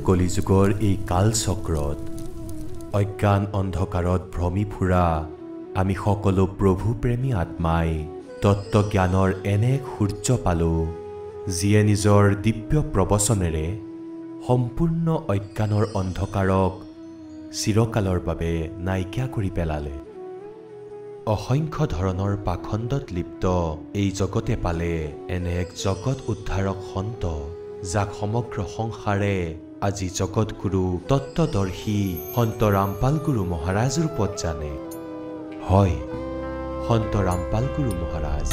কলিযুগৰ এই কালচক্ৰত অজ্ঞান অন্ধকাৰত ভ্ৰমি ফুৰা আমি সকলো প্ৰভু প্ৰেমী আত্মাই তত্ত্বজ্ঞানৰ এনে এক সূৰ্য পালোঁ যিয়ে নিজৰ দিব্য প্ৰবচনেৰে সম্পূৰ্ণ অজ্ঞানৰ অন্ধকাৰক চিৰকালৰ বাবে নাইকিয়া কৰি পেলালে। অসংখ্য ধৰণৰ পাখণ্ডত লিপ্ত এই জগতে পালে এনে এক জগত উদ্ধাৰক সন্ত যাক সমগ্ৰ সংসাৰে আজি জগতগুৰু তত্ত্বদৰ্শী সন্ত ৰামপাল গুৰু মহাৰাজ ৰূপত জানে। হয়, সন্ত ৰামপাল গুৰু মহাৰাজ।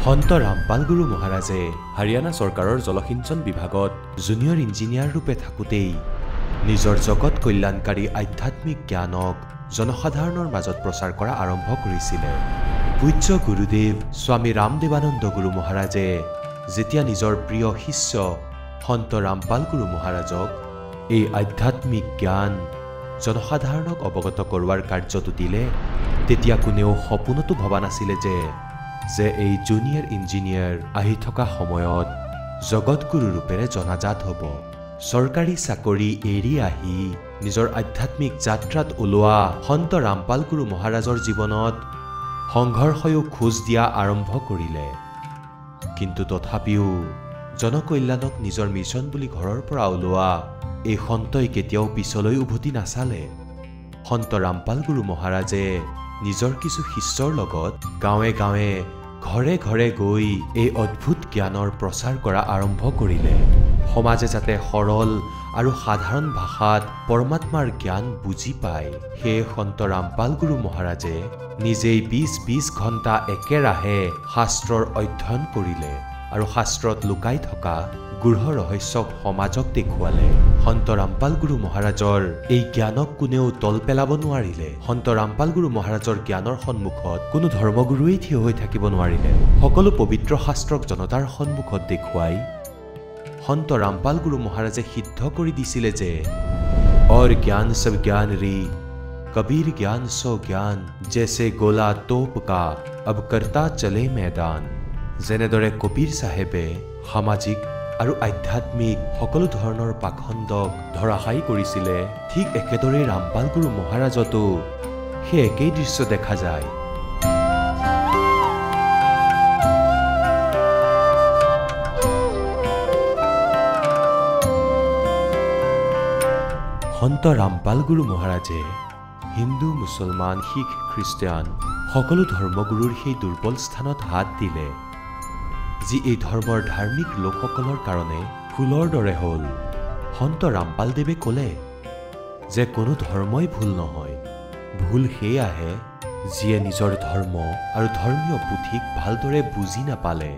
সন্ত ৰামপাল গুৰু মহাৰাজে হাৰিয়ানা চৰকাৰৰ জলসিঞ্চন বিভাগত জুনিয়ৰ ইঞ্জিনিয়াৰ ৰূপে থাকোঁতেই নিজৰ জগত কল্যাণকাৰী আধ্যাত্মিক জ্ঞানক জনসাধাৰণৰ মাজত প্ৰচাৰ কৰা আৰম্ভ কৰিছিলে। পূজ্য গুৰুদেৱ স্বামী ৰামদেৱানন্দ গুৰু মহাৰাজে যেতিয়া নিজৰ প্ৰিয় শিষ্য সন্ত ৰামপাল গুৰু মহাৰাজক এই আধ্যাত্মিক জ্ঞান জনসাধাৰণক অৱগত কৰোৱাৰ কাৰ্যটো দিলে, তেতিয়া কোনেও সপোনতো ভবা নাছিলে যে এই জুনিয়ৰ ইঞ্জিনিয়াৰ আহি থকা সময়ত জগতগুৰু ৰূপেৰে জনাজাত হ'ব। চৰকাৰী চাকৰি এৰি আহি নিজৰ আধ্যাত্মিক যাত্ৰাত ওলোৱা সন্ত ৰামপাল গুৰু মহাৰাজৰ জীৱনত সংঘৰ্ষয়ো খোজ দিয়া আৰম্ভ কৰিলে। কিন্তু তথাপিও জনকল্যাণক নিজৰ মিছন বুলি ঘৰৰ পৰা ওলোৱা এই সন্তই কেতিয়াও পিছলৈ উভতি নাচালে। সন্ত ৰামপাল গুৰু মহাৰাজে নিজৰ কিছু শিষ্যৰ লগত গাঁৱে গাঁৱে ঘৰে ঘৰে গৈ এই অদ্ভুত জ্ঞানৰ প্ৰচাৰ কৰা আৰম্ভ কৰিলে। সমাজে যাতে সৰল আৰু সাধাৰণ ভাষাত পৰমাত্মাৰ জ্ঞান বুজি পায়, সেয়ে সন্ত ৰামপাল গুৰু মহাৰাজে নিজেই ২০ ঘণ্টা একেৰাহে শাস্ত্ৰৰ অধ্যয়ন কৰিলে আৰু শাস্ত্ৰত লুকাই থকা গূঢ় ৰহস্যক সমাজক দেখুৱালে। সন্ত ৰামপাল গুৰু মহাৰাজৰ এই জ্ঞানক কোনেও তল পেলাব নোৱাৰিলে। সন্ত ৰামপাল গুৰু মহাৰাজৰ জ্ঞানৰ সন্মুখত কোনো ধৰ্মগুৰুৱেই থিয় হৈ থাকিব নোৱাৰিলে। সকলো পবিত্ৰ শাস্ত্ৰক জনতাৰ সন্মুখত দেখুৱাই সন্ত ৰামপাল গুৰু মহাৰাজে সিদ্ধ কৰি দিছিলে যে और ज्ञान सब ज्ञान रे कबीर ज्ञान सो ज्ञान जैसे गोला तोप का अब करता चले मैदान। যেনেদৰে কবীৰ চাহেবে সামাজিক আৰু আধ্যাত্মিক সকলো ধৰণৰ পাখণ্ডক ধৰাশায়ী কৰিছিলে, ঠিক একেদৰে ৰামপাল গুৰু মহাৰাজতো সেই একেই দৃশ্য দেখা যায়। সন্ত ৰামপাল গুৰু মহাৰাজে হিন্দু, মুছলমান, শিখ, খ্ৰীষ্টিয়ান সকলো ধৰ্মগুৰুৰ সেই দুৰ্বল স্থানত হাত দিলে যি এই ধৰ্মৰ ধাৰ্মিক লোকসকলৰ কাৰণে ফুলৰ দৰে হ'ল। সন্ত ৰামপাল দেৱে ক'লে যে কোনো ধৰ্মই ভুল নহয়, ভুল সেয়াহে যিয়ে নিজৰ ধৰ্ম আৰু ধৰ্মীয় পুথিক ভালদৰে বুজি নাপালে।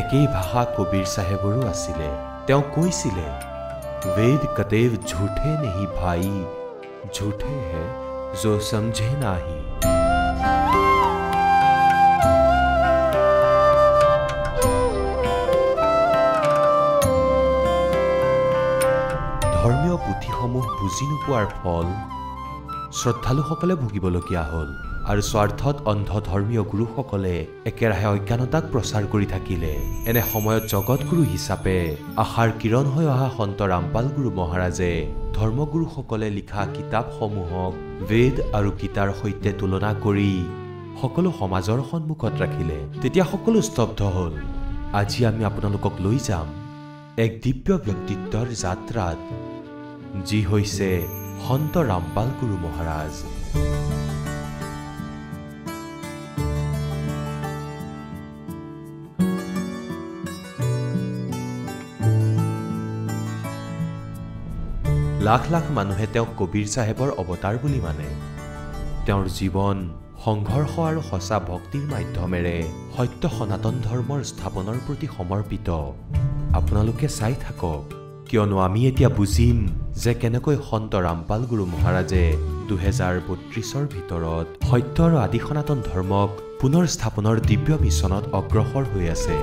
একেই ভাষা কবীৰ চাহেবৰো আছিলে। তেওঁ কৈছিলে, वेद कतेव झूठे नहीं भाई, झूठे है जो समझे नाही। ধৰ্মীয় পুথিসমূহ বুজি নোপোৱাৰ ফল শ্ৰদ্ধালুসকলে ভুগিবলগীয়া হ'ল আৰু স্বাৰ্থত অন্ধ ধৰ্মীয় গুৰুসকলে একেৰাহে অজ্ঞানতাক প্ৰচাৰ কৰি থাকিলে। এনে সময়ত জগতগুৰু হিচাপে আশাৰ কিৰণ হৈ অহা সন্ত ৰামপাল গুৰু মহাৰাজে ধৰ্মগুৰুসকলে লিখা কিতাপসমূহক বেদ আৰু গীতাৰ সৈতে তুলনা কৰি সকলো সমাজৰ সন্মুখত ৰাখিলে। তেতিয়া সকলো স্তব্ধ হ'ল। আজি আমি আপোনালোকক লৈ যাম এক দিব্য ব্যক্তিত্বৰ যাত্ৰাত, যি হৈছে সন্ত ৰামপাল গুৰু মহাৰাজ। লাখ লাখ মানুহে তেওঁক কবীৰ চাহেবৰ অৱতাৰ বুলি মানে। তেওঁৰ জীৱন সংঘৰ্ষ আৰু সঁচা ভক্তিৰ মাধ্যমেৰে সত্য সনাতন ধৰ্মৰ স্থাপনৰ প্ৰতি সমৰ্পিত। আপোনালোকে চাই থাকক, কিয়নো আমি এতিয়া বুজিম যে কেনেকৈ সন্ত ৰামপাল গুৰু মহাৰাজে 2032ৰ ভিতৰত সত্য আৰু আদি সনাতন ধৰ্মক পুনৰ স্থাপনৰ দিব্য মিছনত অগ্ৰসৰ হৈ আছে।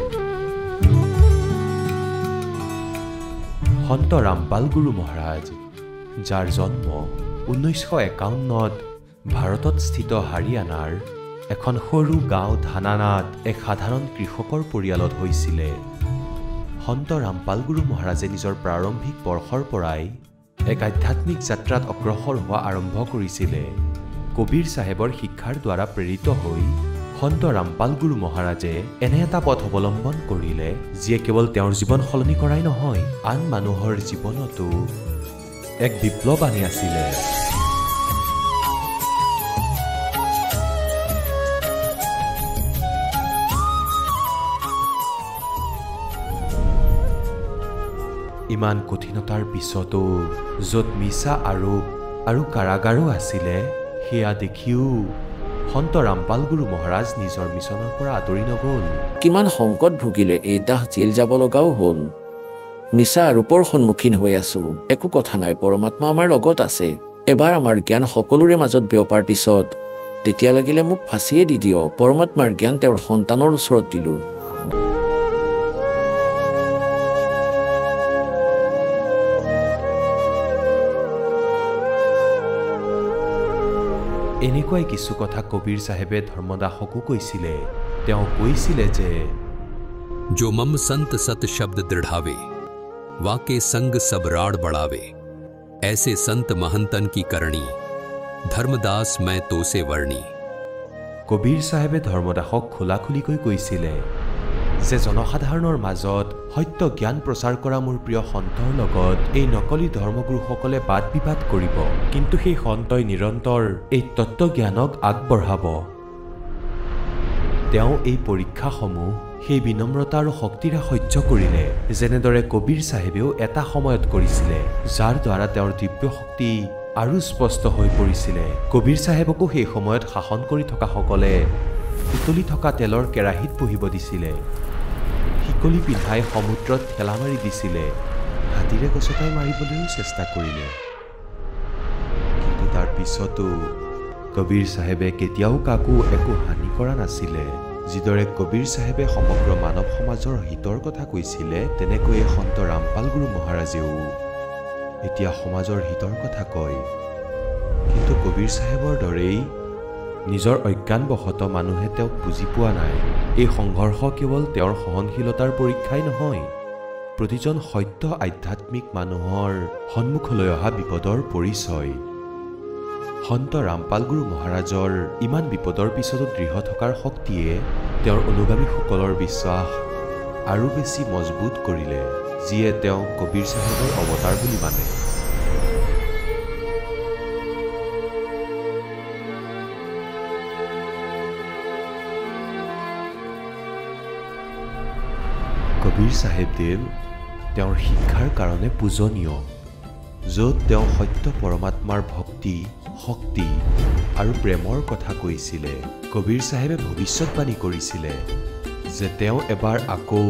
সন্ত ৰামপাল গুৰু মহাৰাজ, যাৰ জন্ম 1951 ভাৰতত স্থিত হাৰিয়ানাৰ এখন সৰু গাঁও ধানানাত এক সাধাৰণ কৃষকৰ পৰিয়ালত হৈছিলে। সন্ত ৰামপাল গুৰু মহাৰাজে নিজৰ প্ৰাৰম্ভিক বৰ্ষৰ পৰাই এক আধ্যাত্মিক যাত্ৰাত অগ্ৰসৰ হোৱা আৰম্ভ কৰিছিলে। কবিৰ চাহেবৰ শিক্ষাৰ দ্বাৰা প্ৰেৰিত হৈ সন্ত ৰামপাল গুৰু মহাৰাজে এনে এটা পথ অৱলম্বন কৰিলে যিয়ে কেৱল তেওঁৰ জীৱন সলনি কৰাই নহয়, আন মানুহৰ জীৱনতো এক বিপ্লৱ আনি আছিলে। ইমান কঠিনতাৰ পিছতো য'ত মিছা আৰু কাৰাগাৰো আছিলে, সেয়া দেখিও সন্ত ৰামপাল গুৰু মহাৰাজ নিজৰ মিছনৰ পৰা আঁতৰি নগ'ল। কিমান সংকট ভুগিলে এই দাহ জেল যাব লগাও হ'ল। মিছা আৰোপৰ সন্মুখীন হৈ আছো, একো কথা নাই, পৰমাত্মা আমাৰ লগত আছে। এবাৰ আমাৰ জ্ঞান সকলোৰে মাজত বিয়পাৰ পিছত তেতিয়া লাগিলে মোক ফাঁচিয়ে দি দিয়ক, পৰমাত্মাৰ জ্ঞান তেওঁৰ সন্তানৰ ওচৰত দিলোঁ। এনেকুৱাই কিছু কথা কবিৰ চাহেবে ধৰ্মদাসকো কৈছিলে। তেওঁ কৈছিলে যে जो मम संत सत शब्द दृढ़ावे, वाके संग सब राड़ बढ़ावे, ऐसे संत महंतन की करणी, धर्मदास मैं तो से वर्णी। কবিৰ চাহেবে ধৰ্মদাসক খোলাখুলিকৈ কৈছিলে যে জনসাধাৰণৰ মাজত সত্য জ্ঞান প্ৰচাৰ কৰা মোৰ প্ৰিয় সন্তৰ লগত এই নকলি ধৰ্মগুৰুসকলে বাদ বিবাদ কৰিব, কিন্তু সেই সন্তই নিৰন্তৰ এই তত্ত্বজ্ঞানক আগবঢ়াব। তেওঁ এই পৰীক্ষাসমূহ সেই বিনম্ৰতা আৰু শক্তিৰে সহ্য কৰিলে, যেনেদৰে কবিৰ চাহেবেও এটা সময়ত কৰিছিলে, যাৰ দ্বাৰা তেওঁৰ দিব্য শক্তি আৰু স্পষ্ট হৈ পৰিছিলে। কবিৰ চাহেবকো সেই সময়ত শাসন কৰি থকা সকলে উতলি থকা তেলৰ কেৰাহীত বহিব দিছিলে, শিকলি পিন্ধাই সমুদ্ৰত ঠেলা মাৰি দিছিলে, হাতীৰে গছকাই মাৰিবলৈও চেষ্টা কৰিলে। কিন্তু তাৰ পিছতো কবিৰ চাহেবে কেতিয়াও কাকো একো হানি কৰা নাছিলে। যিদৰে কবিৰ চাহেবে সমগ্ৰ মানৱ সমাজৰ হিতৰ কথা কৈছিলে, তেনেকৈয়ে সন্ত ৰামপাল গুৰু মহাৰাজেও এতিয়া সমাজৰ হিতৰ কথা কয়। কিন্তু কবিৰ চাহেবৰ দৰেই নিজৰ অজ্ঞানবশতঃ মানুহে তেওঁক বুজি পোৱা নাই। এই সংঘৰ্ষ কেৱল তেওঁৰ সহনশীলতাৰ পৰীক্ষাই নহয়, প্ৰতিজন সত্য আধ্যাত্মিক মানুহৰ সন্মুখলৈ অহা বিপদৰ পৰিচয়। সন্ত ৰামপাল গুৰু মহাৰাজৰ ইমান বিপদৰ পিছতো দৃঢ় থকাৰ শক্তিয়ে তেওঁৰ অনুগামীসকলৰ বিশ্বাস আৰু বেছি মজবুত কৰিলে, যিয়ে তেওঁক কবিৰ চাহেবৰ অৱতাৰ বুলি মানে। কবিৰ চাহেবদেৱ তেওঁৰ শিক্ষাৰ কাৰণে পূজনীয়, য'ত তেওঁ সত্য পৰমাত্মাৰ ভক্তি, শক্তি আৰু প্ৰেমৰ কথা কৈছিলে। কবিৰ চাহেবে ভৱিষ্যতবাণী কৰিছিলে যে তেওঁ এবাৰ আকৌ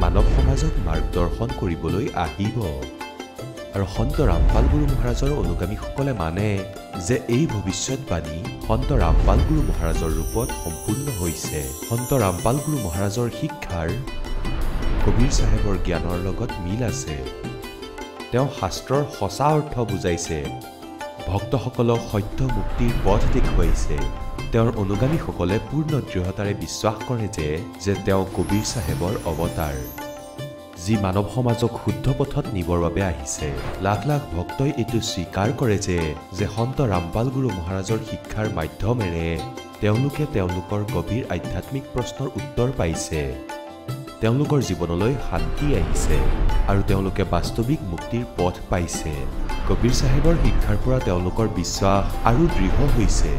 মানৱ সমাজক মাৰ্গদৰ্শন কৰিবলৈ আহিব, আৰু সন্ত ৰামপাল গুৰু মহাৰাজৰ অনুগামীসকলে মানে যে এই ভৱিষ্যতবাণী সন্ত ৰামপাল গুৰু মহাৰাজৰ ৰূপত সম্পূৰ্ণ হৈছে। সন্ত ৰামপাল গুৰু মহাৰাজৰ শিক্ষাৰ কবিৰ চাহেবৰ জ্ঞানৰ লগত মিল আছে। তেওঁ শাস্ত্ৰৰ সঁচা অৰ্থ বুজাইছে, ভক্তসকলক সত্য মুক্তিৰ পথ দেখুৱাইছে। তেওঁৰ অনুগামীসকলে পূৰ্ণ দৃঢ়তাৰে বিশ্বাস কৰে যে তেওঁ কবিৰ চাহেবৰ অৱতাৰ, যি মানৱ সমাজক শুদ্ধ পথত নিবৰ বাবে আহিছে। লাখ লাখ ভক্তই এইটো স্বীকাৰ কৰে যে সন্ত ৰামপাল গুৰু মহাৰাজৰ শিক্ষাৰ মাধ্যমেৰে তেওঁলোকে তেওঁলোকৰ গভীৰ আধ্যাত্মিক প্ৰশ্নৰ উত্তৰ পাইছে, তেওঁলোকৰ জীৱনলৈ শান্তি আহিছে আৰু তেওঁলোকে বাস্তৱিক মুক্তিৰ পথ পাইছে। কবিৰ চাহেবৰ শিক্ষাৰ পৰা তেওঁলোকৰ বিশ্বাস আৰু দৃঢ় হৈছে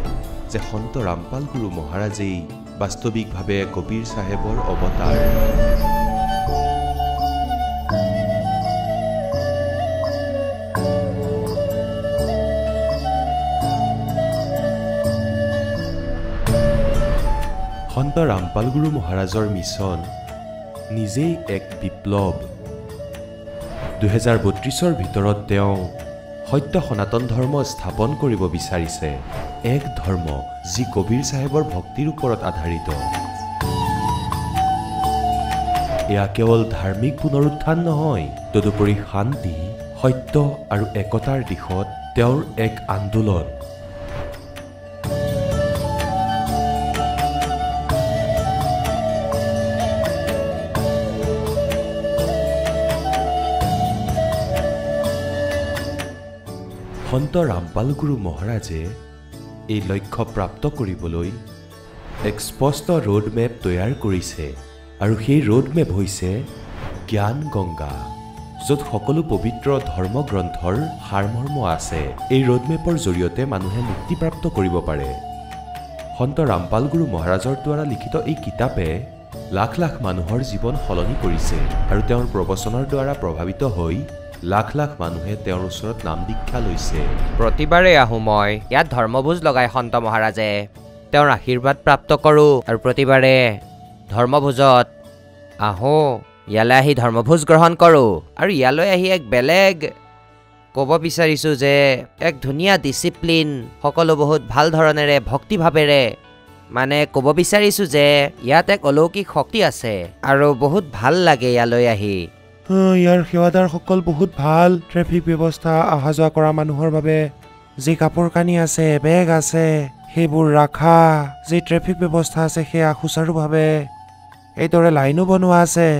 যে সন্ত ৰামপাল গুৰু মহাৰাজেই বাস্তৱিকভাৱে কবিৰ চাহেবৰ অৱতাৰ। সন্ত ৰামপাল গুৰু মহাৰাজৰ মিছন নিজেই এক বিপ্লৱ। 2032ৰ ভিতৰত তেওঁ সত্য সনাতন ধৰ্ম স্থাপন কৰিব বিচাৰিছে, এক ধৰ্ম যি কবিৰ চাহেবৰ ভক্তিৰ ওপৰত আধাৰিত। এয়া কেৱল ধাৰ্মিক পুনৰুত্থান নহয়, তদুপৰি শান্তি সত্য আৰু একতাৰ দিশত তেওঁৰ এক আন্দোলন সন্ত ৰামপাল গুৰু মহাৰাজে এই লক্ষ্য প্ৰাপ্ত কৰিবলৈ এক স্পষ্ট ৰোডমেপ তৈয়াৰ কৰিছে আৰু সেই ৰোডমেপ হৈছে জ্ঞান গংগা য'ত সকলো পবিত্ৰ ধৰ্মগ্ৰন্থৰ সাৰমৰ্ম আছে এই ৰোডমেপৰ জৰিয়তে মানুহে মুক্তিপ্ৰাপ্ত কৰিব পাৰে সন্ত ৰামপাল গুৰু মহাৰাজৰ দ্বাৰা লিখিত এই কিতাপে লাখ লাখ মানুহৰ জীৱন সলনি কৰিছে আৰু তেওঁৰ প্ৰবচনৰ দ্বাৰা প্ৰভাৱিত হৈ লাখ লাখ মানুহে তেওঁৰ ওচৰত নাম দীক্ষা লৈছে প্ৰতিবাৰে আহোঁ মই ইয়াত ধৰ্মভোজ লগাই সন্ত মহাৰাজে তেওঁৰ আশীৰ্বাদ প্ৰাপ্ত কৰোঁ আৰু প্ৰতিবাৰে ধৰ্মভোজত আহোঁ ইয়ালৈ আহি ধৰ্মভোজ গ্ৰহণ কৰোঁ আৰু ইয়ালৈ আহি এক বেলেগ ক'ব বিচাৰিছোঁ যে এক ধুনীয়া ডিচিপ্লিন সকলো বহুত ভাল ধৰণেৰে ভক্তিভাৱেৰে মানে ক'ব বিচাৰিছোঁ যে ইয়াত এক অলৌকিক শক্তি আছে আৰু বহুত ভাল লাগে ইয়ালৈ আহি ইয়াৰ সেৱাদাৰসকল বহুত ভাল ট্ৰেফিক ব্যৱস্থা অহা যোৱা কৰা মানুহৰ বাবে যি কাপোৰ কানি আছে বেগ আছে সেইবোৰ ৰাখা যি ট্ৰেফিক ব্যৱস্থা আছে সেয়া সুচাৰুভাৱে এইদৰে লাইনো বনোৱা আছে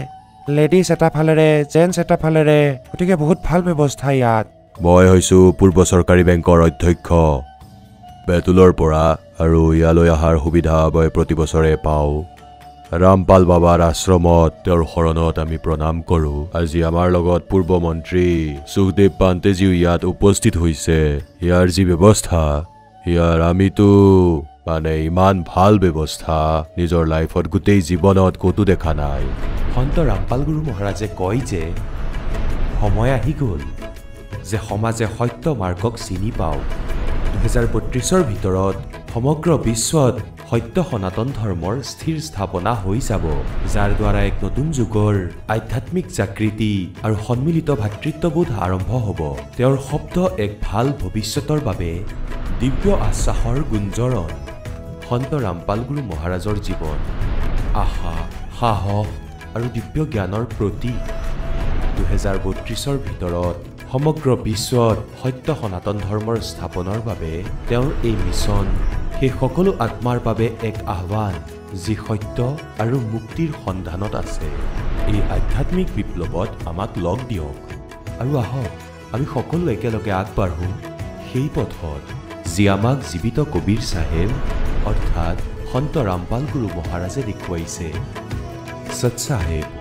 লেডিজ এটা ফালেৰে জেন্টছ এটা ফালেৰে গতিকে বহুত ভাল ব্যৱস্থা ইয়াত মই হৈছোঁ পূৰ্ব চৰকাৰী বেংকৰ অধ্যক্ষ বেতুলৰ পৰা আৰু ইয়ালৈ অহাৰ সুবিধা মই প্ৰতি বছৰে পাওঁ ৰামপাল বাবাৰ আশ্ৰমত তেওঁৰ শৰণত আমি প্ৰণাম কৰোঁ আজি আমাৰ লগত পূৰ্ব মন্ত্ৰী সুখদেৱ পান্তেজীও ইয়াত উপস্থিত হৈছে ইয়াৰ যি ব্যৱস্থা ইয়াৰ আমিতো মানে ইমান ভাল ব্যৱস্থা নিজৰ লাইফত গোটেই জীৱনত ক'তো দেখা নাই সন্ত ৰামপাল গুৰু মহাৰাজে কয় যে সময় আহি গ'ল যে সমাজে সত্য মাৰ্গক চিনি পাওঁ 2032ৰ ভিতৰত সমগ্ৰ বিশ্বত সত্য সনাতন ধৰ্মৰ স্থিৰ স্থাপনা হৈ যাব যাৰ দ্বাৰা এক নতুন যুগৰ আধ্যাত্মিক জাগৃতি আৰু সন্মিলিত ভাতৃত্ববোধ আৰম্ভ হ'ব তেওঁৰ শব্দ এক ভাল ভৱিষ্যতৰ বাবে দিব্য আশ্বাসৰ গুঞ্জৰণ সন্ত ৰামপাল গুৰু মহাৰাজৰ জীৱন আশা সাহস আৰু দিব্য জ্ঞানৰ প্ৰতীক 2032ৰ ভিতৰত সমগ্ৰ বিশ্বত সত্য সনাতন ধৰ্মৰ স্থাপনৰ বাবে তেওঁৰ এই মিছন সেই সকলো আত্মাৰ বাবে এক আহ্বান যি সত্য আৰু মুক্তিৰ সন্ধানত আছে এই আধ্যাত্মিক বিপ্লৱত আমাক লগ দিয়ক আৰু আহক আমি সকলো একেলগে আগবাঢ়োঁ সেই পথত যি আমাক জীৱিত কবীৰ চাহেব অৰ্থাৎ সন্ত ৰামপাল গুৰু মহাৰাজে দেখুৱাইছে সৎ চাহেব